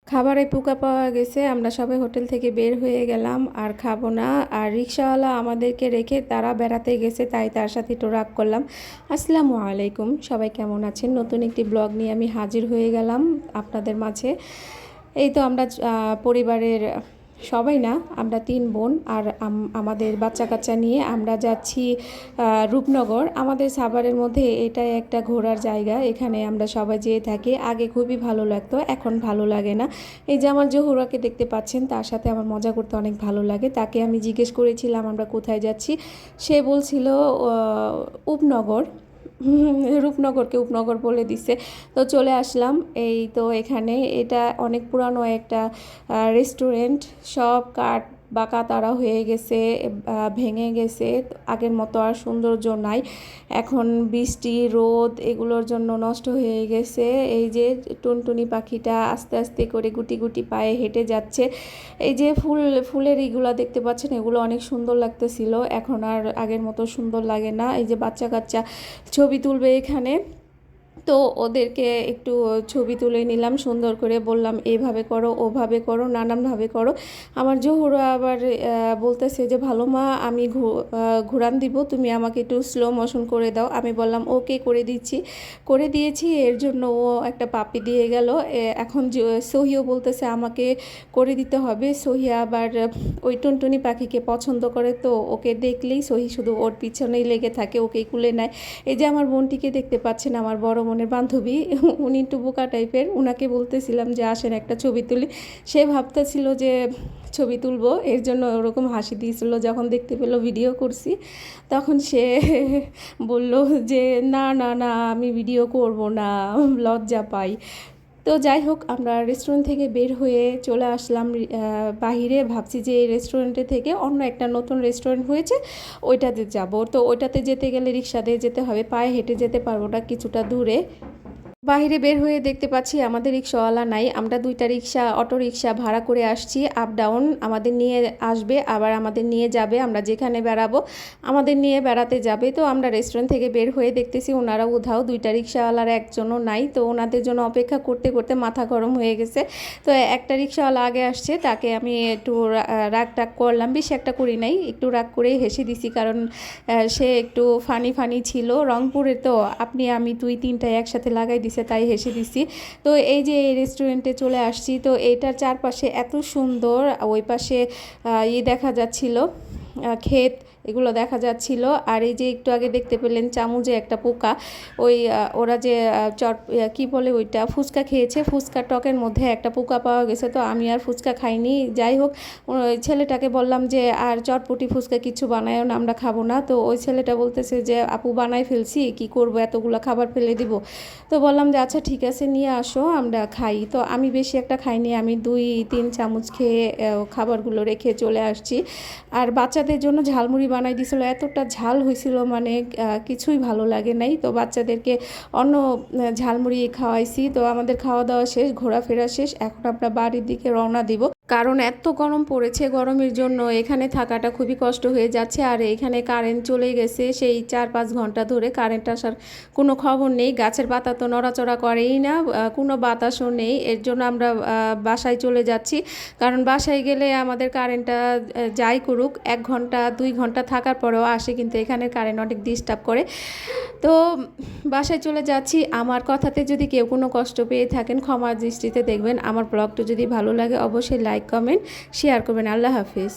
খাবারে পোকা পাওয়া গেছে, আমরা সবাই হোটেল থেকে বের হয়ে গেলাম, আর খাবো না। আর রিক্সাওয়ালা আমাদেরকে রেখে তারা বেড়াতে গেছে, তাই তার সাথে একটু রাগ করলাম। আসসালামু আলাইকুম, সবাই কেমন আছেন? নতুন একটি ব্লগ নিয়ে আমি হাজির হয়ে গেলাম আপনাদের মাঝে। এই তো আমরা পরিবারের সবাই না, আমরা 3 বোন আর আমাদের বাচ্চা কাচ্চা নিয়ে আমরা যাচ্ছি রূপনগর। আমাদের সাভারের মধ্যে এটাই একটা ঘোরার জায়গা, এখানে আমরা সবাই যেয়ে থাকি। আগে খুবই ভালো লাগতো, এখন ভালো লাগে না। এই যে আমার জহুরাকে দেখতে পাচ্ছেন, তার সাথে আমার মজা করতে অনেক ভালো লাগে। তাকে আমি জিজ্ঞেস করেছিলাম আমরা কোথায় যাচ্ছি, সে বলছিল উপনগর। রূপনগরকে উপনগর বলে দিছে। তো চলে আসলাম। এই তো এখানে এটা অনেক পুরানো একটা রেস্টুরেন্ট, সব কাঠ বাঁকা তারা হয়ে গেছে, ভেঙে গেছে। আগের মতো আর সৌন্দর্য নাই, এখন বৃষ্টি রোদ এগুলোর জন্য নষ্ট হয়ে গেছে। এই যে টুনটুনি পাখিটা আস্তে আস্তে করে গুটি গুটি পায়ে হেঁটে যাচ্ছে। এই যে ফুলের এগুলো দেখতে পাচ্ছেন, এগুলো অনেক সুন্দর লাগতেছিল, এখন আর আগের মতো সুন্দর লাগে না। এই যে বাচ্চা কাচ্চা ছবি তুলবে এখানে, তো ওদেরকে একটু ছবি তুলে নিলাম, সুন্দর করে বললাম এভাবে করো ওভাবে করো নানানভাবে করো। আমার জোহরা আবার বলতেছে যে ভালো মা, আমি ঘুরান দিব, তুমি আমাকে একটু স্লো মোশন করে দাও। আমি বললাম ওকে, করে দিচ্ছি। করে দিয়েছি, এর জন্য ও একটা পাপ্পি দিয়ে গেল। এখন সহিও বলতেছে আমাকে করে দিতে হবে। সহি আবার ওই টুনটুনি পাখিকে পছন্দ করে, তো ওকে দেখলেই সহি শুধু ওর পিছনেই লেগে থাকে, ওকেই কুলে নেয়। এই যে আমার বোনটিকে দেখতে পাচ্ছেন, আমার বড় বোনের বান্ধবী, উনি একটু বোকা টাইপের। উনাকে বলতেছিলাম যে আসেন একটা ছবি তুলি, সে ভাবতেছিল যে ছবি তুলবো, এর জন্য ওরকম হাসি দিয়েছিল। যখন দেখতে পেলো ভিডিও করছি, তখন সে বলল যে না না না, আমি ভিডিও করব না, লজ্জা পাই। তো যাই হোক, আমরা রেস্টুরেন্ট থেকে বের হয়ে চলে আসলাম বাহিরে। ভাবছি যে এই রেস্টুরেন্টে থেকে অন্য একটা নতুন রেস্টুরেন্ট হয়েছে, ওইটাতে যাব। তো ওইটাতে যেতে গেলে রিক্সা দিয়ে যেতে হবে, পায়ে হেঁটে যেতে পারবো না, কিছুটা দূরে। বাইরে বের হয়ে দেখতে পাচ্ছি আমাদের রিক্সাওয়ালা নাই। আমরা 2টা রিক্সা, অটো রিক্সা ভাড়া করে আসছি, আপ ডাউন আমাদের নিয়ে আসবে আবার আমাদের নিয়ে যাবে। আমরা যেখানে বেড়াবো আমাদের নিয়ে বেড়াতে যাবে। তো আমরা রেস্টুরেন্ট থেকে বের হয়ে দেখতেছি ওনারা উধাও, 2টা রিক্সাওয়ালার একজনও নাই। তো ওনাদের জন্য অপেক্ষা করতে করতে মাথা গরম হয়ে গেছে। তো একটা রিক্সাওয়ালা আগে আসছে, তাকে আমি একটু রাগ টাগ করলাম, বেশি একটা করি নাই, একটু রাগ করেই হেসে দিছি, কারণ সে একটু ফানি ফানি ছিল। রংপুরে তো আপনি আমি তুই 3টাই একসাথে লাগাই দিছে, তাই হেসে দিছি। তো এই যে এই রেস্টুরেন্টে চলে আসছি, তো এইটার চারপাশে এত সুন্দর, ওই পাশে দেখা যাচ্ছিল ক্ষেত, এগুলো দেখা যাচ্ছিল। আর এই যে একটু আগে দেখতে পেলেন চামচে একটা পোকা, ওই ওরা যে কি বলে ওইটা, ফুচকা খেয়েছে, ফুচকা টকের মধ্যে একটা পোকা পাওয়া গেছে। তো আমি আর ফুচকা খাইনি। যাই হোক, ওই ছেলেটাকে বললাম যে আর চটপটি ফুচকা কিছু বানায়ও না, আমরা খাবো না। তো ওই ছেলেটা বলতেছে যে আপু বানাই ফেলছি, কি করব, এতগুলো খাবার ফেলে দিব। তো বললাম যে আচ্ছা ঠিক আছে, নিয়ে আসো আমরা খাই। তো আমি বেশি একটা খাইনি, আমি 2-3 চামচ খেয়ে খাবারগুলো রেখে চলে আসছি। আর বাচ্চাদের জন্য ঝালমুড়ি বানাই দিয়েছিল, এতটা ঝাল হয়েছিল মানে কিছুই ভালো লাগে নাই। তো বাচ্চাদেরকে অন্য ঝালমুড়ি খাওয়াইছি। তো আমাদের খাওয়া দাওয়া শেষ, ঘোরাফেরা শেষ, এখন আমরা বাড়ির দিকে রওনা দিব, কারণ এত গরম পড়েছে। গরমের জন্য এখানে থাকাটা খুবই কষ্ট হয়ে যাচ্ছে। আর এখানে কারেন্ট চলে গেছে, সেই 4-5 ঘন্টা ধরে কারেন্ট আসার কোনো খবর নেই। গাছের পাতা তো নড়াচড়া করেই না, কোনো বাতাসও নেই। এর জন্য আমরা বাসায় চলে যাচ্ছি, কারণ বাসায় গেলে আমাদের কারেন্টটা যাই করুক 1 ঘন্টা 2 ঘন্টা থাকার পরেও আসে, কিন্তু এখানে কারেন্ট অনেক ডিস্টার্ব করে। তো বাসায় চলে যাচ্ছি। আমার কথাতে যদি কেউ কোনো কষ্ট পেয়ে থাকেন, ক্ষমার দৃষ্টিতে দেখবেন। আমার ব্লগটা যদি ভালো লাগে অবশ্যই লাইক কমেন্ট শেয়ার করবেন। আল্লাহ হাফিজ।